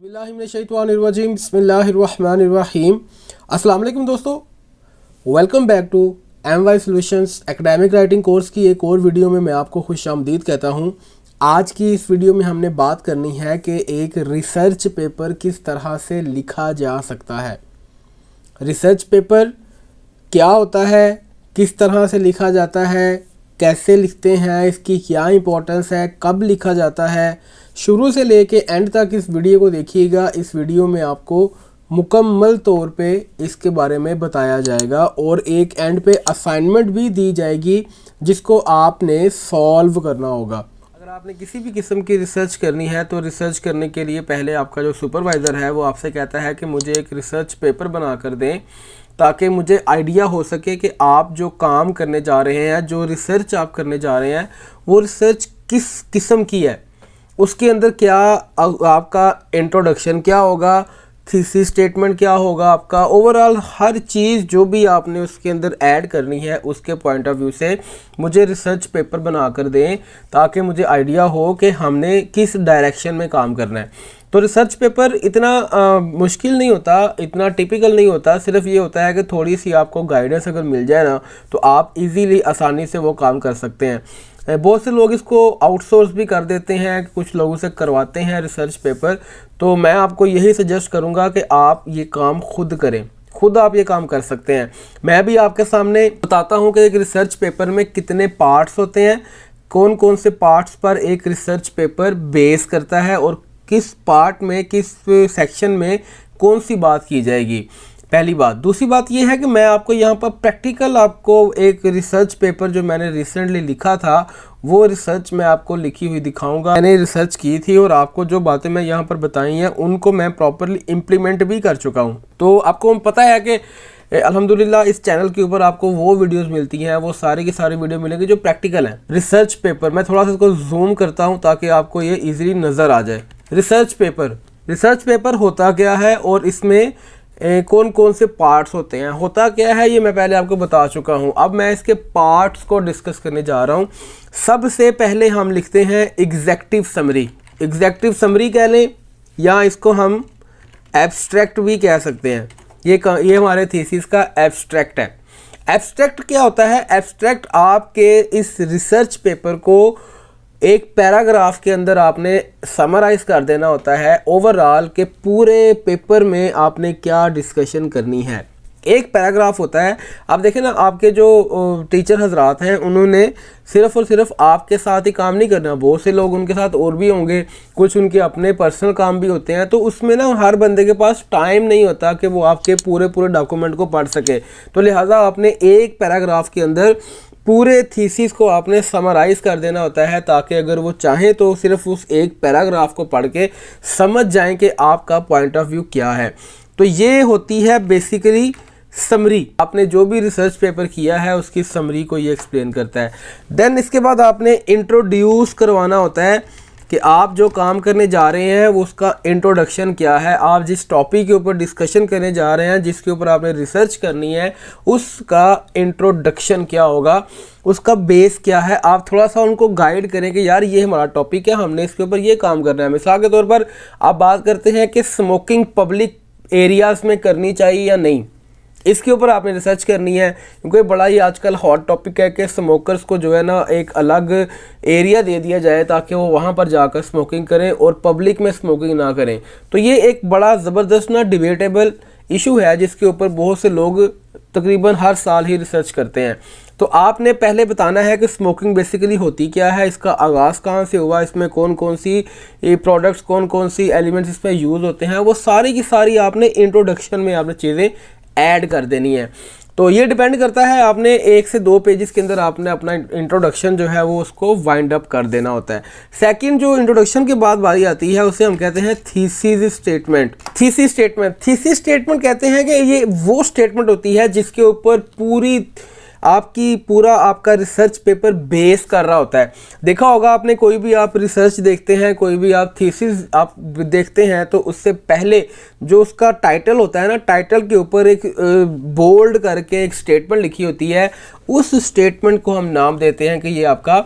बिस्मिल्लाहिर्रहमानिर्रहीम बिस्मिल्लाहिर्रहमानिर्रहीम। अस्सलाम वालेकुम दोस्तों, welcome back to MY solutions academic writing course की एक और वीडियो में मैं आपको खुशामदीद कहता हूं। आज की इस वीडियो में हमने बात करनी है कि एक रिसर्च पेपर किस तरह से लिखा जा सकता है। रिसर्च पेपर क्या होता है, किस तरह से लिखा जाता है, कैसे लिखते हैं, इसकी क्या इंपॉर्टेंस है, कब लिखा जाता है, शुरू से लेके एंड तक इस वीडियो को देखिएगा। इस वीडियो में आपको मुकम्मल तौर पे इसके बारे में बताया जाएगा और एक एंड पे असाइनमेंट भी दी जाएगी जिसको आपने सॉल्व करना होगा। अगर आपने किसी भी किस्म की रिसर्च करनी है तो रिसर्च करने के लिए पहले आपका जो सुपरवाइज़र है वो आपसे कहता है कि मुझे एक रिसर्च पेपर बना कर दें ताकि मुझे आइडिया हो सके कि आप जो काम करने जा रहे हैं, जो रिसर्च आप करने जा रहे हैं, वो रिसर्च किस किस्म की है, उसके अंदर क्या आपका इंट्रोडक्शन क्या होगा, थीसिस स्टेटमेंट क्या होगा, आपका ओवरऑल हर चीज़ जो भी आपने उसके अंदर ऐड करनी है उसके पॉइंट ऑफ व्यू से मुझे रिसर्च पेपर बना कर दें ताकि मुझे आइडिया हो कि हमने किस डायरेक्शन में काम करना है। तो रिसर्च पेपर इतना मुश्किल नहीं होता, इतना टिपिकल नहीं होता, सिर्फ ये होता है कि थोड़ी सी आपको गाइडेंस अगर मिल जाए ना तो आप इजीली आसानी से वो काम कर सकते हैं। बहुत से लोग इसको आउटसोर्स भी कर देते हैं, कुछ लोगों से करवाते हैं रिसर्च पेपर। तो मैं आपको यही सजेस्ट करूंगा कि आप ये काम खुद करें, खुद आप ये काम कर सकते हैं। मैं भी आपके सामने बताता हूं कि एक रिसर्च पेपर में कितने पार्ट्स होते हैं, कौन कौन से पार्ट्स पर एक रिसर्च पेपर बेस करता है और किस पार्ट में, किस सेक्शन में कौन सी बात की जाएगी, पहली बात। दूसरी बात यह है कि मैं आपको यहाँ पर प्रैक्टिकल आपको एक रिसर्च पेपर जो मैंने रिसेंटली लिखा था वो रिसर्च मैं आपको लिखी हुई दिखाऊंगा। मैंने रिसर्च की थी और आपको जो बातें मैं यहाँ पर बताई हैं उनको मैं प्रॉपरली इम्प्लीमेंट भी कर चुका हूँ। तो आपको पता है कि अल्हम्दुलिल्लाह इस चैनल के ऊपर आपको वो वीडियोस मिलती हैं, वो सारी की सारी वीडियो मिलेंगी जो प्रैक्टिकल हैं। रिसर्च पेपर मैं थोड़ा सा इसको जूम करता हूँ ताकि आपको ये ईजिली नज़र आ जाए। रिसर्च पेपर होता क्या है और इसमें कौन कौन से पार्ट्स होते हैं, होता क्या है, ये मैं पहले आपको बता चुका हूँ। अब मैं इसके पार्ट्स को डिस्कस करने जा रहा हूँ। सबसे पहले हम लिखते हैं एग्जेक्टिव समरी। एग्जेक्टिव समरी कह लें या इसको हम एब्स्ट्रैक्ट भी कह सकते हैं। ये हमारे थीसिस का एब्स्ट्रैक्ट है। एब्स्ट्रैक्ट क्या होता है? एब्स्ट्रैक्ट आपके इस रिसर्च पेपर को एक पैराग्राफ के अंदर आपने समराइज कर देना होता है ओवरऑल के पूरे पेपर में आपने क्या डिस्कशन करनी है। एक पैराग्राफ होता है। आप देखें ना, आपके जो टीचर हजरात हैं उन्होंने सिर्फ और सिर्फ आपके साथ ही काम नहीं करना, बहुत से लोग उनके साथ और भी होंगे, कुछ उनके अपने पर्सनल काम भी होते हैं। तो उसमें ना हर बंदे के पास टाइम नहीं होता कि वो आपके पूरे डॉक्यूमेंट को पढ़ सके। तो लिहाजा आपने एक पैराग्राफ के अंदर पूरे थीसिस को आपने समराइज कर देना होता है ताकि अगर वो चाहें तो सिर्फ उस एक पैराग्राफ को पढ़ के समझ जाएं कि आपका पॉइंट ऑफ व्यू क्या है। तो ये होती है बेसिकली समरी। आपने जो भी रिसर्च पेपर किया है उसकी समरी को ये एक्सप्लेन करता है। देन इसके बाद आपने इंट्रोड्यूस करवाना होता है कि आप जो काम करने जा रहे हैं वो उसका इंट्रोडक्शन क्या है, आप जिस टॉपिक के ऊपर डिस्कशन करने जा रहे हैं, जिसके ऊपर आपने रिसर्च करनी है, उसका इंट्रोडक्शन क्या होगा, उसका बेस क्या है। आप थोड़ा सा उनको गाइड करें कि यार ये हमारा टॉपिक है, हमने इसके ऊपर ये काम करना है। मिसाल के तौर पर आप बात करते हैं कि स्मोकिंग पब्लिक एरियाज़ में करनी चाहिए या नहीं, इसके ऊपर आपने रिसर्च करनी है, क्योंकि बड़ा ही आजकल हॉट टॉपिक है कि स्मोकर्स को जो है ना एक अलग एरिया दे दिया जाए ताकि वो वहाँ पर जाकर स्मोकिंग करें और पब्लिक में स्मोकिंग ना करें। तो ये एक बड़ा ज़बरदस्त ना डिबेटेबल इशू है जिसके ऊपर बहुत से लोग तकरीबन हर साल ही रिसर्च करते हैं। तो आपने पहले बताना है कि स्मोकिंग बेसिकली होती क्या है, इसका आगाज़ कहाँ से हुआ, इसमें कौन कौन सी प्रोडक्ट्स, कौन कौन सी एलिमेंट्स इसमें यूज़ होते हैं, वो सारी की सारी आपने इंट्रोडक्शन में आपने चीज़ें ऐड कर देनी है। तो ये डिपेंड करता है, आपने 1 से 2 पेजेस के अंदर आपने अपना इंट्रोडक्शन जो है वो उसको वाइंड अप कर देना होता है। सेकंड जो इंट्रोडक्शन के बाद बारी आती है उसे हम कहते हैं थीसिस स्टेटमेंट। थीसिस स्टेटमेंट कहते हैं कि ये वो स्टेटमेंट होती है जिसके ऊपर पूरा आपका रिसर्च पेपर बेस कर रहा होता है। देखा होगा आपने, कोई भी आप रिसर्च देखते हैं, कोई भी आप थीसिस आप देखते हैं तो उससे पहले जो उसका टाइटल होता है ना, टाइटल के ऊपर एक बोल्ड करके एक स्टेटमेंट लिखी होती है। उस स्टेटमेंट को हम नाम देते हैं कि ये आपका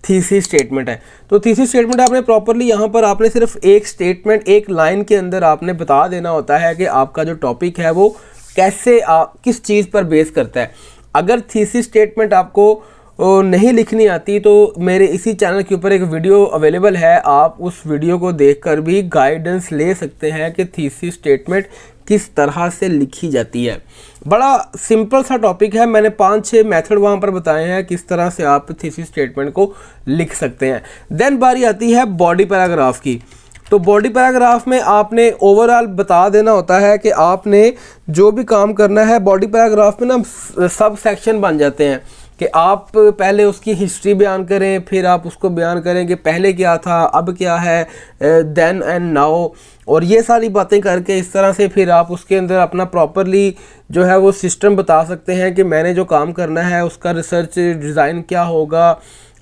थीसिस स्टेटमेंट है। तो थीसिस स्टेटमेंट आपने प्रॉपरली यहाँ पर आपने सिर्फ एक स्टेटमेंट एक लाइन के अंदर आपने बता देना होता है कि आपका जो टॉपिक है वो कैसे किस चीज़ पर बेस करता है। अगर थीसिस स्टेटमेंट आपको नहीं लिखनी आती तो मेरे इसी चैनल के ऊपर एक वीडियो अवेलेबल है, आप उस वीडियो को देखकर भी गाइडेंस ले सकते हैं कि थीसिस स्टेटमेंट किस तरह से लिखी जाती है। बड़ा सिंपल सा टॉपिक है, मैंने 5-6 मेथड वहाँ पर बताए हैं किस तरह से आप थीसिस स्टेटमेंट को लिख सकते हैं। देन बारी आती है बॉडी पैराग्राफ की। तो बॉडी पैराग्राफ में आपने ओवरऑल बता देना होता है कि आपने जो भी काम करना है। बॉडी पैराग्राफ में ना सब सेक्शन बन जाते हैं कि आप पहले उसकी हिस्ट्री बयान करें, फिर आप उसको बयान करें कि पहले क्या था, अब क्या है, देन एंड नाउ, और ये सारी बातें करके इस तरह से फिर आप उसके अंदर अपना प्रॉपरली जो है वो सिस्टम बता सकते हैं कि मैंने जो काम करना है उसका रिसर्च डिज़ाइन क्या होगा,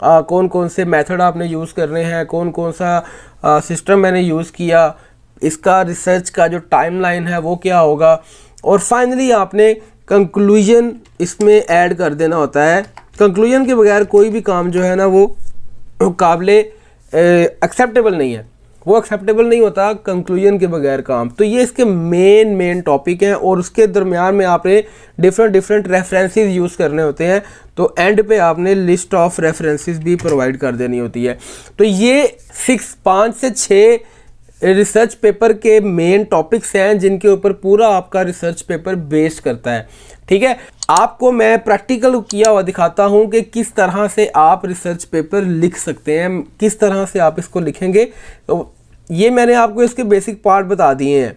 कौन कौन से मेथड आपने यूज़ करने हैं, कौन कौन सा सिस्टम मैंने यूज़ किया, इसका रिसर्च का जो टाइमलाइन है वो क्या होगा, और फाइनली आपने कंक्लूजन इसमें ऐड कर देना होता है। कंक्लूजन के बगैर कोई भी काम जो है ना वो काबिले एक्सेप्टेबल नहीं है, वो एक्सेप्टेबल नहीं होता कंक्लूजन के बगैर काम। तो ये इसके मेन टॉपिक हैं और उसके दरमियान में आपने डिफरेंट रेफरेंसेस यूज़ करने होते हैं। तो एंड पे आपने लिस्ट ऑफ रेफरेंसेस भी प्रोवाइड कर देनी होती है। तो ये 5 से 6 रिसर्च पेपर के मेन टॉपिक्स हैं जिनके ऊपर पूरा आपका रिसर्च पेपर बेस्ड करता है। ठीक है, आपको मैं प्रैक्टिकल किया हुआ दिखाता हूं कि किस तरह से आप रिसर्च पेपर लिख सकते हैं, किस तरह से आप इसको लिखेंगे। तो ये मैंने आपको इसके बेसिक पार्ट बता दिए हैं।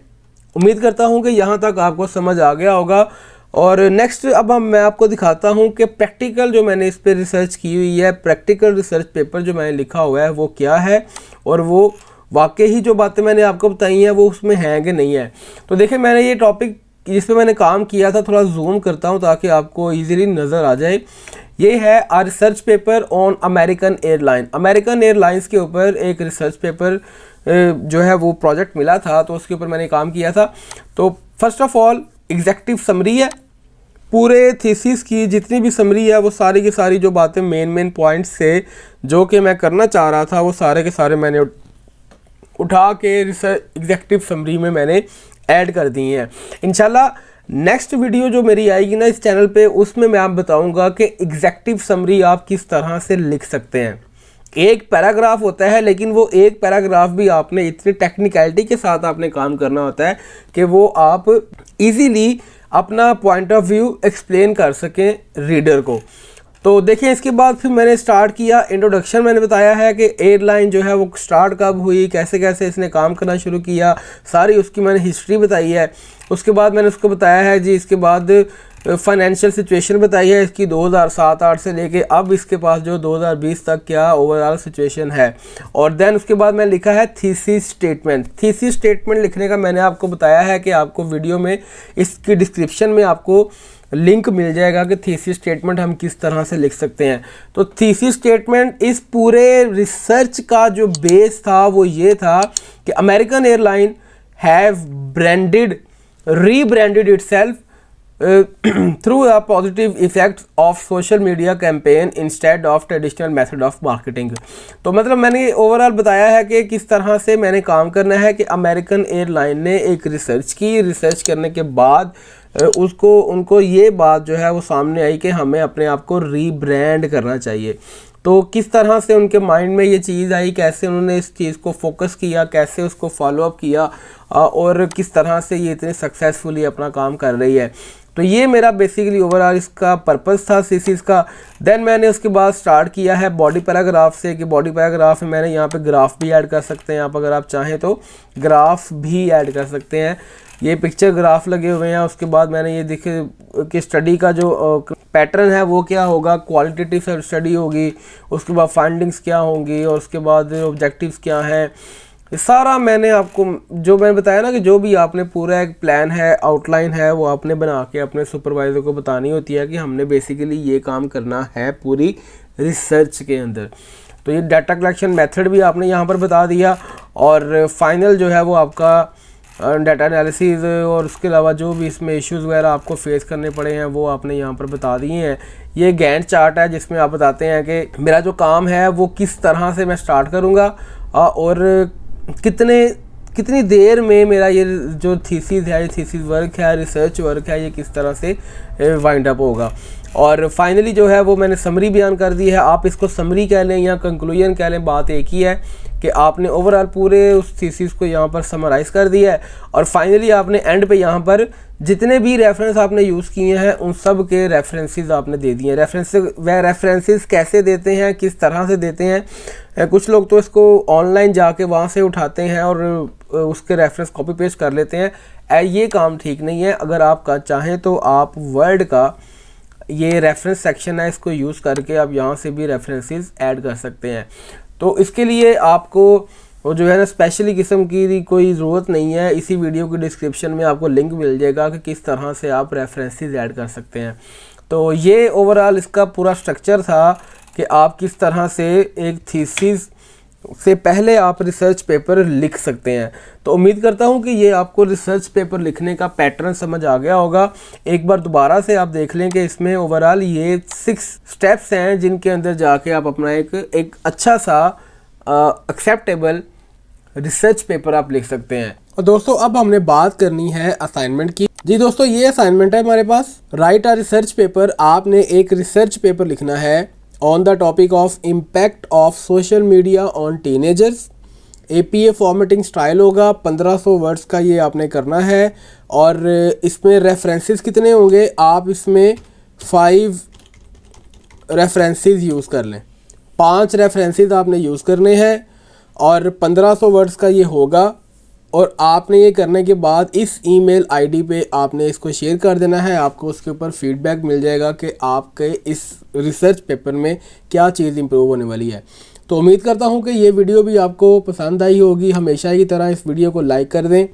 उम्मीद करता हूं कि यहाँ तक आपको समझ आ गया होगा। और नेक्स्ट अब मैं आपको दिखाता हूं कि प्रैक्टिकल जो मैंने इस पर रिसर्च की हुई है, प्रैक्टिकल रिसर्च पेपर जो मैंने लिखा हुआ है वो क्या है और वो वाकई ही जो बातें मैंने आपको बताई हैं वो उसमें हैं कि नहीं है। तो देखिए, मैंने ये टॉपिक जिस पे मैंने काम किया था थोड़ा जूम करता हूँ ताकि आपको इजीली नज़र आ जाए। ये है a research paper on American airline. American airlines के ऊपर एक रिसर्च पेपर जो है वो प्रोजेक्ट मिला था, तो उसके ऊपर मैंने काम किया था। तो first of all executive summary है, पूरे थीसिस की जितनी भी समरी है वो सारी की सारी जो बातें मेन पॉइंट्स से जो कि मैं करना चाह रहा था वो सारे के सारे मैंने उठा के रिसर्च एग्जेक्टिव समरी में मैंने ऐड कर दी हैं। इंशाल्लाह नेक्स्ट वीडियो जो मेरी आएगी ना इस चैनल पे, उसमें मैं आप बताऊंगा कि एग्जेक्टिव समरी आप किस तरह से लिख सकते हैं। एक पैराग्राफ होता है, लेकिन वो एक पैराग्राफ भी आपने इतनी टेक्निकलिटी के साथ आपने काम करना होता है कि वो आप इजीली अपना पॉइंट ऑफ व्यू एक्सप्लेन कर सकें रीडर को। तो देखिए, इसके बाद फिर मैंने स्टार्ट किया। इंट्रोडक्शन मैंने बताया है कि एयरलाइन जो है वो स्टार्ट कब हुई, कैसे कैसे इसने काम करना शुरू किया, सारी उसकी मैंने हिस्ट्री बताई है। उसके बाद मैंने उसको बताया है जी, इसके बाद फाइनेंशियल सिचुएशन बताई है इसकी 2007-8 से लेके अब इसके पास जो 2020 तक क्या ओवरऑल सिचुएशन है। और देन उसके बाद मैंने लिखा है थीसिस स्टेटमेंट। थीसिस स्टेटमेंट लिखने का मैंने आपको बताया है कि आपको वीडियो में इसकी डिस्क्रिप्शन में आपको लिंक मिल जाएगा कि थीसिस स्टेटमेंट हम किस तरह से लिख सकते हैं। तो थीसिस स्टेटमेंट इस पूरे रिसर्च का जो बेस था वो ये था कि American airline have rebranded itself through a positive effect of social media campaign instead of traditional method of marketing। तो मतलब मैंने ओवरऑल बताया है कि किस तरह से मैंने काम करना है कि अमेरिकन एयरलाइन ने एक रिसर्च की, रिसर्च करने के बाद उनको ये बात जो है वो सामने आई कि हमें अपने आप को रीब्रांड करना चाहिए। तो किस तरह से उनके माइंड में ये चीज़ आई, कैसे उन्होंने इस चीज़ को फोकस किया, कैसे उसको फॉलो अप किया और किस तरह से ये इतने सक्सेसफुली अपना काम कर रही है। तो ये मेरा बेसिकली ओवरऑल इसका पर्पस था थीसिस का। देन मैंने उसके बाद स्टार्ट किया है बॉडी पैराग्राफ से कि बॉडी पैराग्राफ में मैंने यहाँ पे ग्राफ भी ऐड कर सकते हैं आप, अगर आप चाहें तो ग्राफ भी ऐड कर सकते हैं। ये पिक्चर ग्राफ लगे हुए हैं। उसके बाद मैंने ये देखे कि स्टडी का जो पैटर्न है वो क्या होगा, क्वालिटेटिव स्टडी होगी, उसके बाद फाइंडिंग्स क्या होंगी और उसके बाद ऑब्जेक्टिव्स क्या हैं। सारा मैंने आपको जो मैंने बताया ना कि जो भी आपने पूरा एक प्लान है, आउटलाइन है, वो आपने बना के अपने सुपरवाइज़र को बतानी होती है कि हमने बेसिकली ये काम करना है पूरी रिसर्च के अंदर। तो ये डाटा कलेक्शन मेथड भी आपने यहाँ पर बता दिया और फाइनल जो है वो आपका डाटा एनालिसिस और उसके अलावा जो भी इसमें इश्यूज़ वगैरह आपको फेस करने पड़े हैं वो आपने यहाँ पर बता दिए हैं। ये गैंट चार्ट है जिसमें आप बताते हैं कि मेरा जो काम है वो किस तरह से मैं स्टार्ट करूँगा और कितनी देर में मेरा ये जो थीसिस है, ये थीसिस वर्क है, रिसर्च वर्क है, ये किस तरह से वाइंड अप होगा। और फाइनली जो है वो मैंने समरी बयान कर दी है। आप इसको समरी कह लें या कंक्लूजन कह लें, बात एक ही है कि आपने ओवरऑल पूरे उस थीसिस को यहाँ पर समराइज़ कर दिया है और फाइनली आपने एंड पे यहाँ पर जितने भी रेफरेंस आपने यूज़ किए हैं उन सब के रेफरेंसेस आपने दे दिए हैं। वह रेफरेंसेस कैसे देते हैं, किस तरह से देते हैं, कुछ लोग तो इसको ऑनलाइन जाके वहाँ से उठाते हैं और उसके रेफरेंस कॉपी पेस्ट कर लेते हैं। ये काम ठीक नहीं है। अगर आप चाहें तो आप वर्ड का ये रेफरेंस सेक्शन है, इसको यूज़ करके आप यहाँ से भी रेफरेंसेस ऐड कर सकते हैं। तो इसके लिए आपको वो जो है ना स्पेशली किस्म की कोई ज़रूरत नहीं है। इसी वीडियो की डिस्क्रिप्शन में आपको लिंक मिल जाएगा कि किस तरह से आप रेफरेंसेस ऐड कर सकते हैं। तो ये ओवरऑल इसका पूरा स्ट्रक्चर था कि आप किस तरह से एक थीसिस से पहले आप रिसर्च पेपर लिख सकते हैं। तो उम्मीद करता हूं कि ये आपको रिसर्च पेपर लिखने का पैटर्न समझ आ गया होगा। एक बार दोबारा से आप देख लें कि इसमें ओवरऑल ये 6 स्टेप्स हैं जिनके अंदर जाके आप अपना एक अच्छा सा एक्सेप्टेबल रिसर्च पेपर आप लिख सकते हैं। और दोस्तों अब हमने बात करनी है असाइनमेंट की। जी दोस्तों, ये असाइनमेंट है हमारे पास। Write a research paper. आपने एक रिसर्च पेपर लिखना है on the topic of impact of social media on teenagers. APA formatting style होगा, 1500 वर्ड्स का ये आपने करना है। और इसमें रेफरेंसेस कितने होंगे, आप इसमें 5 रेफरेंसेस यूज़ कर लें। 5 रेफरेंसेस आपने यूज़ करने हैं और 1500 वर्ड्स का ये होगा। और आपने ये करने के बाद इस ईमेल आईडी पे आपने इसको शेयर कर देना है। आपको उसके ऊपर फीडबैक मिल जाएगा कि आपके इस रिसर्च पेपर में क्या चीज़ इंप्रूव होने वाली है। तो उम्मीद करता हूँ कि ये वीडियो भी आपको पसंद आई होगी। हमेशा की तरह इस वीडियो को लाइक कर दें,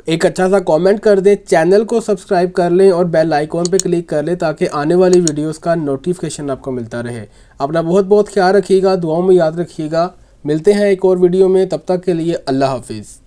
एक अच्छा सा कमेंट कर दें, चैनल को सब्सक्राइब कर लें और बेल आइकॉन पे क्लिक कर लें ताकि आने वाली वीडियोस का नोटिफिकेशन आपको मिलता रहे। अपना बहुत बहुत ख्याल रखिएगा, दुआओं में याद रखिएगा। मिलते हैं एक और वीडियो में, तब तक के लिए अल्लाह हाफिज़।